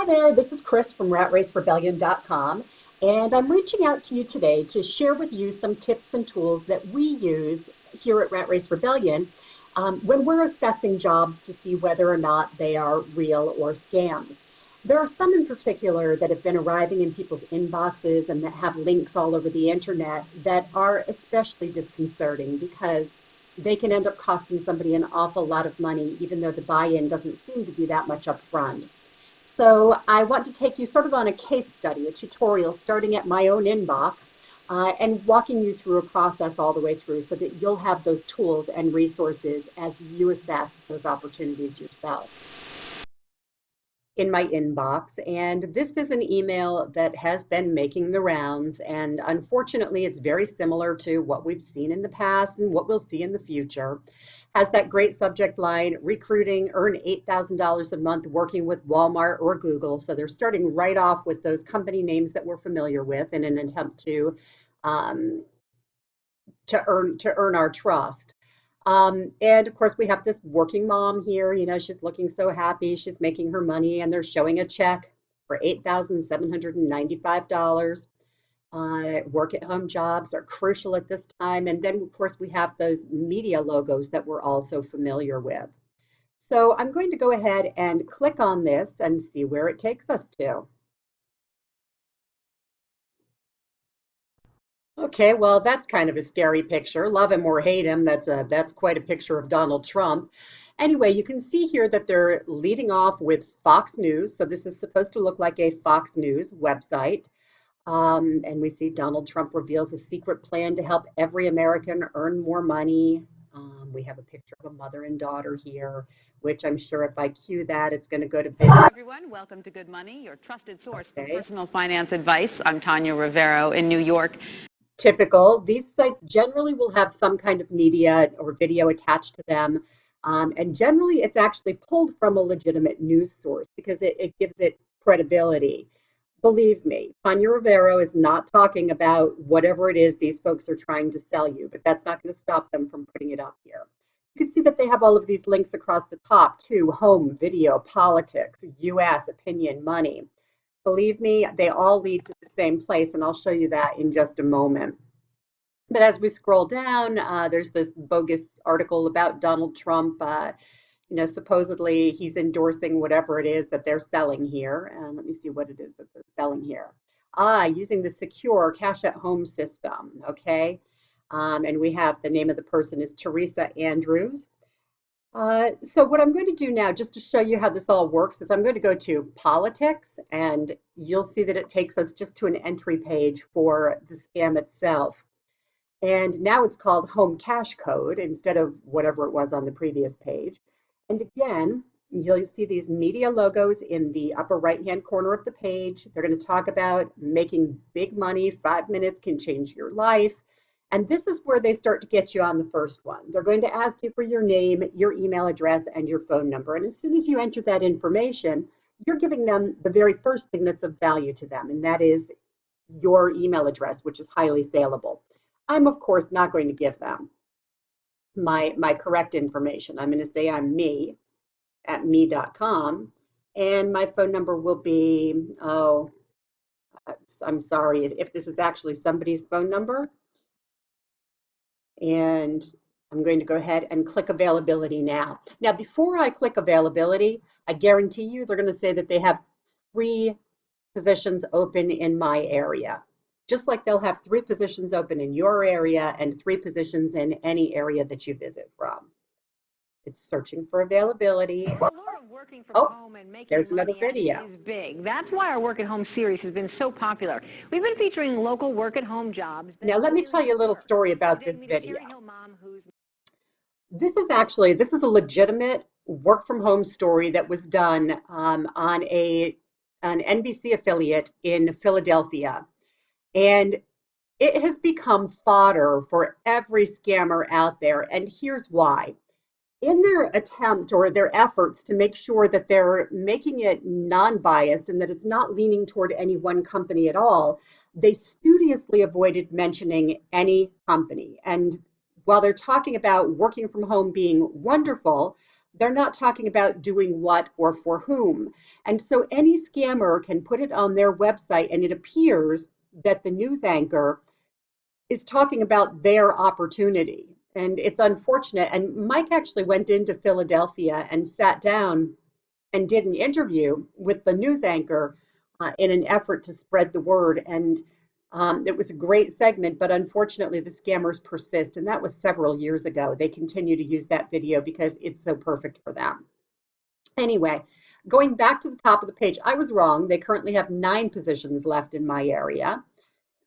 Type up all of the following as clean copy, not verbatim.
there, this is Chris from RatRaceRebellion.com, and I'm reaching out to you today to share with you some tips and tools that we use here at Rat Race Rebellion when we're assessing jobs to see whether or not they are real or scams. There are some in particular that have been arriving in people's inboxes and that have links all over the internet that are especially disconcerting because they can end up costing somebody an awful lot of money, even though the buy-in doesn't seem to be that much up front. So I want to take you sort of on a case study, a tutorial starting at my own inbox and walking you through a process all the way through so that you'll have those tools and resources as you assess those opportunities yourself. In my inbox, and this is an email that has been making the rounds, and unfortunately it's very similar to what we've seen in the past and what we'll see in the future. Has that great subject line, recruiting, earn $8,000 a month working with Walmart or Google. So they're starting right off with those company names that we're familiar with in an attempt um, to earn our trust. And of course, we have this working mom here. You know, she's looking so happy. She's making her money, and they're showing a check for $8,795. Work at home jobs are crucial at this time. And then, of course, we have those media logos that we're also familiar with. So I'm going to go ahead and click on this and see where it takes us to. Okay, well, that's kind of a scary picture. Love him or hate him, that's quite a picture of Donald Trump. Anyway, you can see here that they're leading off with Fox News. So this is supposed to look like a Fox News website. And we see Donald Trump reveals a secret plan to help every American earn more money. We have a picture of a mother and daughter here, which I'm sure if I cue that, it's going to go to video. Hello, everyone. Welcome to Good Money, your trusted source for personal finance advice. I'm Tanya Rivero in New York. Typical. These sites generally will have some kind of media or video attached to them. And generally, it's actually pulled from a legitimate news source because it gives it credibility. Believe me, Tanya Rivero is not talking about whatever it is these folks are trying to sell you, but that's not going to stop them from putting it up here. You can see that they have all of these links across the top too: home, video, politics, US, opinion, money. Believe me, they all lead to the same place, and I'll show you that in just a moment. But as we scroll down, there's this bogus article about Donald Trump. Supposedly he's endorsing whatever it is that they're selling here. And let me see what it is that they're selling here. Using the secure cash at home system. Okay. And we have the name of the person is Teresa Andrews. So what I'm going to do now, just to show you how this all works, is I'm going to go to politics, and you'll see that it takes us just to an entry page for the scam itself. And now it's called home cash code instead of whatever it was on the previous page. And again, you'll see these media logos in the upper right-hand corner of the page. They're going to talk about making big money. 5 minutes can change your life. And this is where they start to get you on the first one. They're going to ask you for your name, your email address, and your phone number. And as soon as you enter that information, you're giving them the very first thing that's of value to them, and that is your email address, which is highly saleable. I'm, of course, not going to give them my correct information. I'm going to say I'm me at me.com, and my phone number will be, I'm sorry if this is actually somebody's phone number. And I'm going to go ahead and click availability now. Now, before I click availability, I guarantee you they're going to say that they have 3 positions open in my area. Just like they'll have 3 positions open in your area and 3 positions in any area that you visit from. It's searching for availability. Working from home and making there's another money video. Is big. That's why our Work at Home series has been so popular. We've been featuring local work at home jobs. Now let me tell you a little story about this video. This is a legitimate work from home story that was done on an NBC affiliate in Philadelphia. And it has become fodder for every scammer out there. And here's why. In their attempt or their efforts to make sure that they're making it non-biased and that it's not leaning toward any one company at all, they studiously avoided mentioning any company. And while they're talking about working from home being wonderful, they're not talking about doing what or for whom. And so any scammer can put it on their website, and it appears that the news anchor is talking about their opportunity. And it's unfortunate. And Mike actually went into Philadelphia and sat down and did an interview with the news anchor in an effort to spread the word. And it was a great segment, but unfortunately, the scammers persist. And that was several years ago. They continue to use that video because it's so perfect for them. Anyway, going back to the top of the page, I was wrong. They currently have 9 positions left in my area.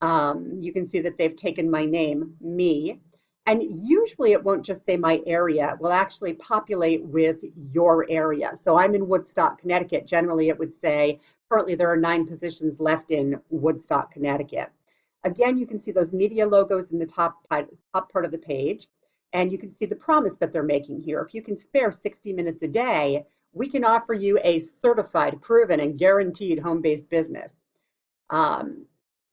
You can see that they've taken my name, me, and usually it won't just say my area, it will actually populate with your area. So I'm in Woodstock, Connecticut. Generally, it would say currently there are 9 positions left in Woodstock, Connecticut. Again, you can see those media logos in the top part of the page, and you can see the promise that they're making here. If you can spare 60 minutes a day, we can offer you a certified, proven, and guaranteed home-based business.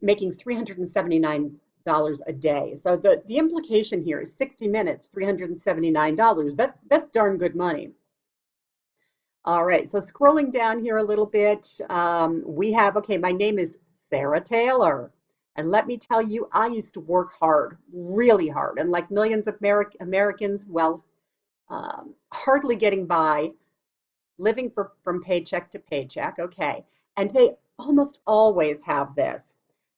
Making $379 a day. So the implication here is 60 minutes, $379. That's darn good money. All right, so scrolling down here a little bit, we have, okay, my name is Sarah Taylor. And let me tell you, I used to work hard, really hard. And like millions of Americans, well, hardly getting by, living from paycheck to paycheck, okay. And they almost always have this.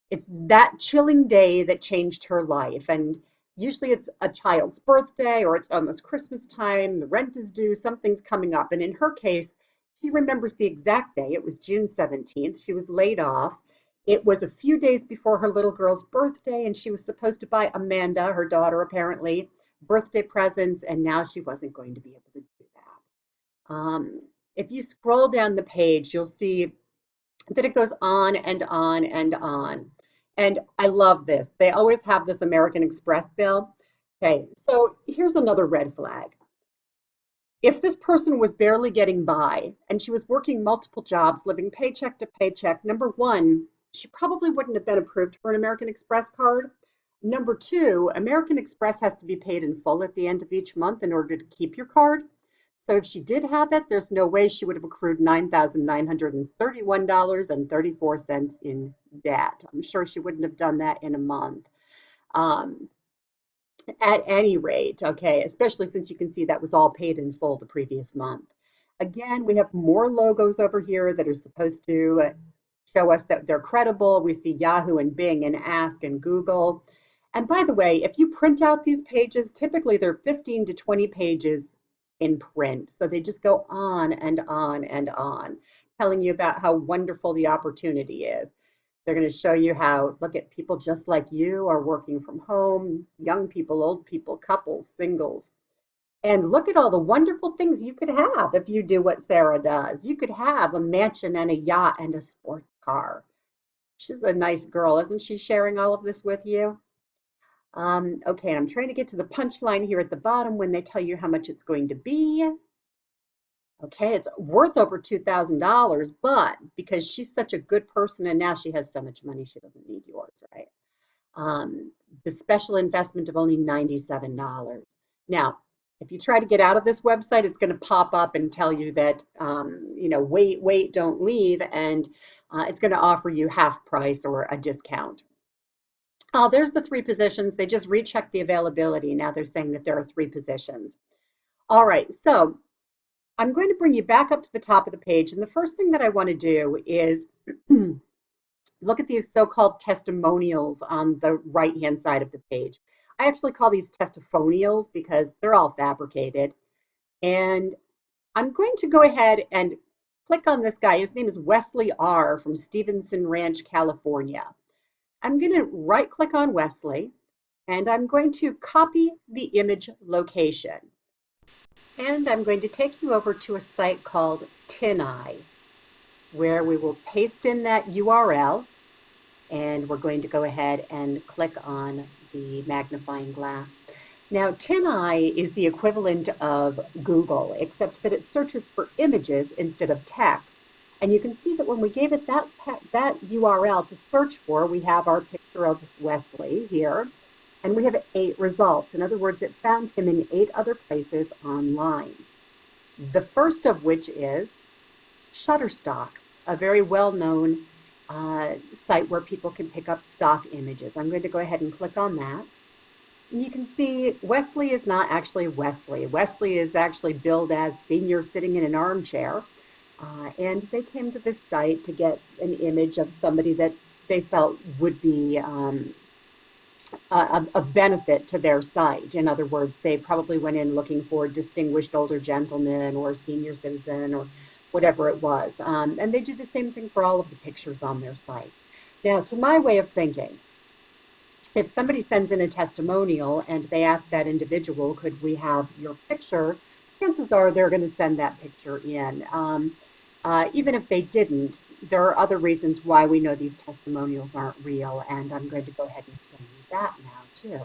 It's that chilling day that changed her life. And usually it's a child's birthday or it's almost Christmas time, the rent is due, something's coming up. And in her case, she remembers the exact day. It was June 17th. She was laid off. It was a few days before her little girl's birthday, and she was supposed to buy Amanda, her daughter apparently, birthday presents, and now she wasn't going to be able to do that. If you scroll down the page, you'll see that it goes on and on and on. And I love this. They always have this American Express bill. Okay, so here's another red flag. If this person was barely getting by and she was working multiple jobs, living paycheck to paycheck, number one, she probably wouldn't have been approved for an American Express card. Number two, American Express has to be paid in full at the end of each month in order to keep your card. So if she did have it, there's no way she would have accrued $9,931.34 in debt. I'm sure she wouldn't have done that in a month. Um, at any rate, okay, especially since you can see that was all paid in full the previous month. Again, we have more logos over here that are supposed to show us that they're credible. We see Yahoo and Bing and Ask and Google. And by the way, if you print out these pages, typically they're 15 to 20 pages in print. So they just go on and on and on, telling you about how wonderful the opportunity is. They're going to show you how, look at people just like you are working from home, young people, old people, couples, singles. And look at all the wonderful things you could have if you do what Sarah does. You could have a mansion and a yacht and a sports car. She's a nice girl, isn't she, sharing all of this with you? Okay, I'm trying to get to the punchline here at the bottom when they tell you how much it's going to be. Okay, it's worth over $2,000, but because she's such a good person and now she has so much money, she doesn't need yours, right? The special investment of only $97. Now, if you try to get out of this website, it's going to pop up and tell you that, wait, don't leave, and it's going to offer you half price or a discount. There's the 3 positions. They just rechecked the availability. Now they're saying that there are 3 positions. All right, so I'm going to bring you back up to the top of the page. And the first thing that I want to do is look at these so-called testimonials on the right-hand side of the page. I actually call these testimonials because they're all fabricated. And I'm going to go ahead and click on this guy. His name is Wesley R. from Stevenson Ranch, California. I'm going to right-click on Wesley, and I'm going to copy the image location. And I'm going to take you over to a site called TinEye, where we will paste in that URL, and we're going to go ahead and click on the magnifying glass. Now, TinEye is the equivalent of Google, except that it searches for images instead of text. And you can see that when we gave it that URL to search for, we have our picture of Wesley here, and we have 8 results. In other words, it found him in 8 other places online. The first of which is Shutterstock, a very well-known site where people can pick up stock images. I'm going to go ahead and click on that. You can see Wesley is not actually Wesley. Wesley is actually billed as senior sitting in an armchair. And they came to this site to get an image of somebody that they felt would be a benefit to their site. In other words, they probably went in looking for distinguished older gentleman or senior citizen or whatever it was. And they do the same thing for all of the pictures on their site. Now, to my way of thinking, if somebody sends in a testimonial and they ask that individual, could we have your picture? Chances are they're going to send that picture in. Even if they didn't, there are other reasons why we know these testimonials aren't real, and I'm going to go ahead and show you that now too.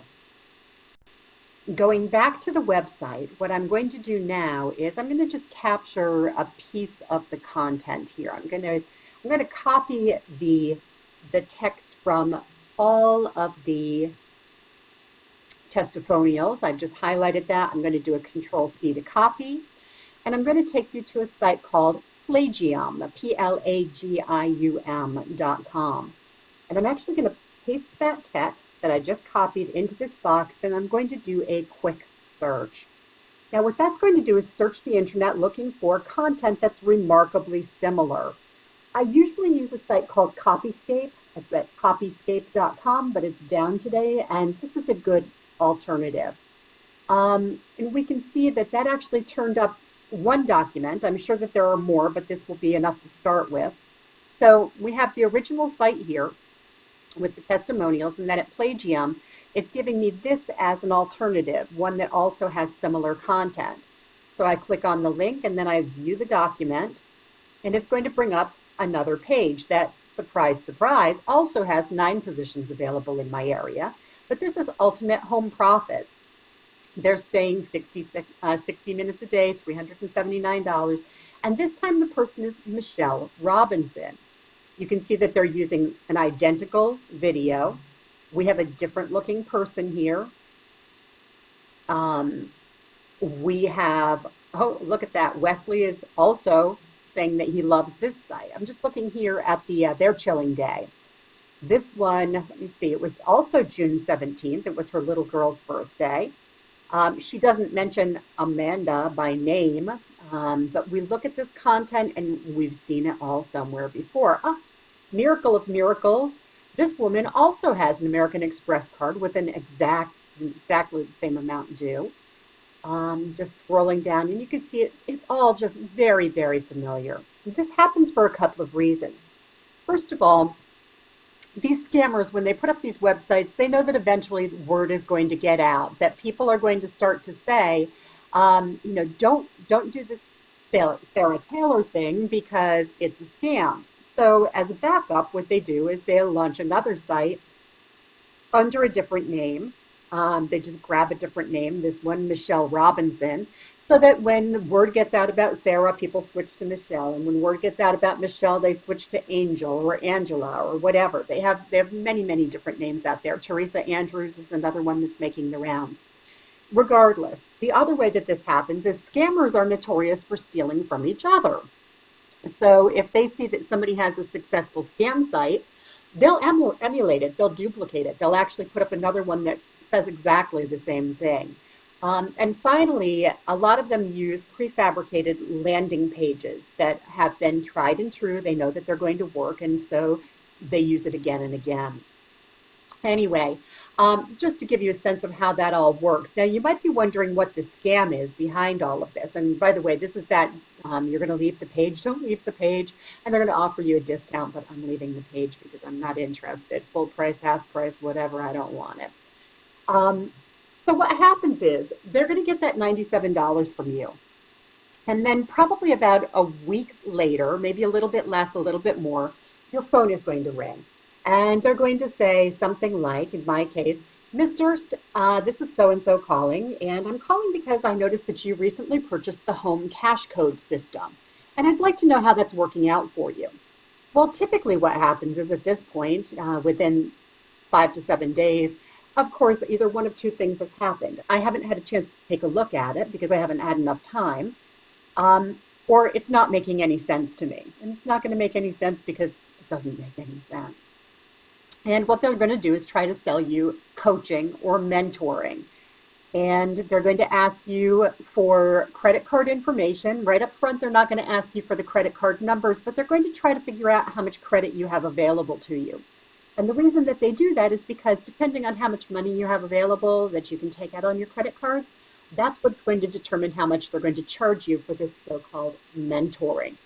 Going back to the website, what I'm going to do now is I'm going to just capture a piece of the content here. I'm going to copy the text from all of the testimonials. I've just highlighted that. I'm going to do a Control-C to copy. And I'm going to take you to a site called Plagium, Plagium.com. And I'm actually going to paste that text that I just copied into this box, and I'm going to do a quick search. Now, what that's going to do is search the internet looking for content that's remarkably similar. I usually use a site called Copyscape. It's at copyscape.com, but it's down today, and this is a good alternative. And we can see that that actually turned up one document. I'm sure that there are more, but this will be enough to start with. So we have the original site here with the testimonials, and then at Plagium, it's giving me this as an alternative, one that also has similar content. So I click on the link, and then I view the document, and it's going to bring up another page that, surprise, surprise, also has 9 positions available in my area. But this is Ultimate Home Profits. They're saying 60 minutes a day, $379. And this time the person is Michelle Robinson. You can see that they're using an identical video. We have a different looking person here. We have, oh, look at that. Wesley is also saying that he loves this site. I'm just looking here at the their chilling day. This one, let me see, it was also June 17th. It was her little girl's birthday. She doesn't mention Amanda by name, but we look at this content and we've seen it all somewhere before. Miracle of miracles. This woman also has an American Express card with an exactly the same amount due. Just scrolling down, and you can see it's all just very, very familiar. This happens for a couple of reasons. First of all, these scammers, when they put up these websites, they know that eventually word is going to get out, that people are going to start to say, don't do this Sarah Taylor thing because it's a scam. So as a backup, what they do is they'll launch another site under a different name. They just grab a different name, this one Michelle Robinson, so that when word gets out about Sarah, people switch to Michelle. And when word gets out about Michelle, they switch to Angel or Angela or whatever. They have many, many different names out there. Teresa Andrews is another one that's making the rounds. Regardless, the other way that this happens is scammers are notorious for stealing from each other. So if they see that somebody has a successful scam site, they'll emulate it, they'll duplicate it. They'll actually put up another one that says exactly the same thing. And finally, a lot of them use prefabricated landing pages that have been tried and true. They know that they're going to work, and so they use it again and again. Anyway, just to give you a sense of how that all works. Now, you might be wondering what the scam is behind all of this. And by the way, this is that you're going to leave the page. Don't leave the page. And they're going to offer you a discount, but I'm leaving the page because I'm not interested. Full price, half price, whatever. I don't want it. So what happens is they're going to get that $97 from you. And then probably about a week later, maybe a little bit less, a little bit more, your phone is going to ring. And they're going to say something like, in my case, Ms. Durst, this is so-and-so calling, and I'm calling because I noticed that you recently purchased the home cash code system. And I'd like to know how that's working out for you. Well, typically what happens is at this point, within 5 to 7 days, of course, either one of two things has happened. I haven't had a chance to take a look at it because I haven't had enough time. or it's not making any sense to me. And it's not going to make any sense because it doesn't make any sense. And what they're going to do is try to sell you coaching or mentoring. And they're going to ask you for credit card information. Right up front, they're not going to ask you for the credit card numbers, but they're going to try to figure out how much credit you have available to you. And the reason that they do that is because depending on how much money you have available that you can take out on your credit cards, that's what's going to determine how much they're going to charge you for this so-called mentoring.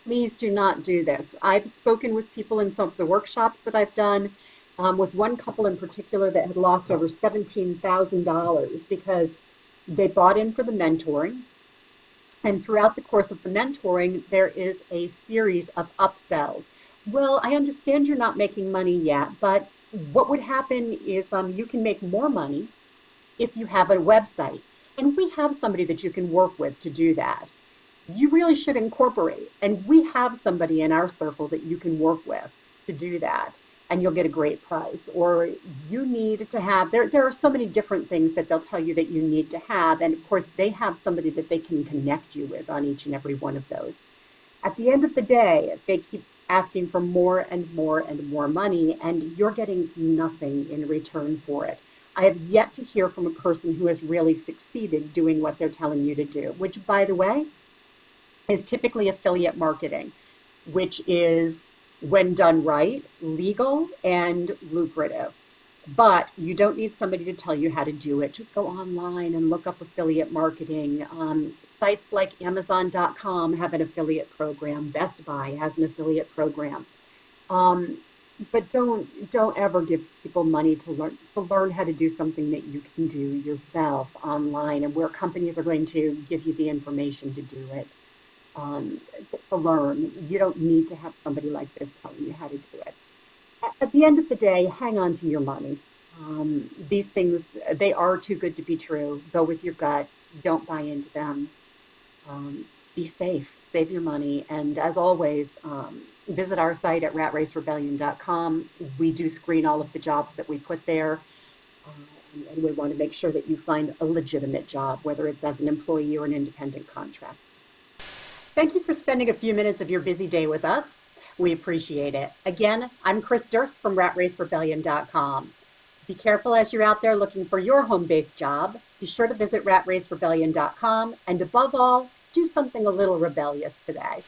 Please do not do this. I've spoken with people in some of the workshops that I've done, with one couple in particular that had lost over $17,000 because they bought in for the mentoring. And throughout the course of the mentoring, there is a series of upsells. Well, I understand you're not making money yet, but what would happen is you can make more money if you have a website. And we have somebody that you can work with to do that. You really should incorporate. And we have somebody in our circle that you can work with to do that. And you'll get a great price. Or you need to have, there are so many different things that they'll tell you that you need to have. And of course, they have somebody that they can connect you with on each and every one of those. At the end of the day, they keep asking for more and more and more money, and you're getting nothing in return for it. I have yet to hear from a person who has really succeeded doing what they're telling you to do, which, by the way, is typically affiliate marketing, which is, when done right, legal and lucrative. But you don't need somebody to tell you how to do it. Just go online and look up affiliate marketing. Sites like Amazon.com have an affiliate program. Best Buy has an affiliate program. Um, but don't ever give people money to learn how to do something that you can do yourself online, and where companies are going to give you the information to do it. um, to learn. You don't need to have somebody like this telling you how to do it. At the end of the day, hang on to your money. These things, they are too good to be true. Go with your gut. Don't buy into them. Be safe. Save your money. And as always, visit our site at RatRaceRebellion.com. We do screen all of the jobs that we put there. And we want to make sure that you find a legitimate job, whether it's as an employee or an independent contractor. Thank you for spending a few minutes of your busy day with us. We appreciate it. Again, I'm Chris Durst from RatRaceRebellion.com. Be careful as you're out there looking for your home-based job. Be sure to visit RatRaceRebellion.com, and above all, do something a little rebellious today.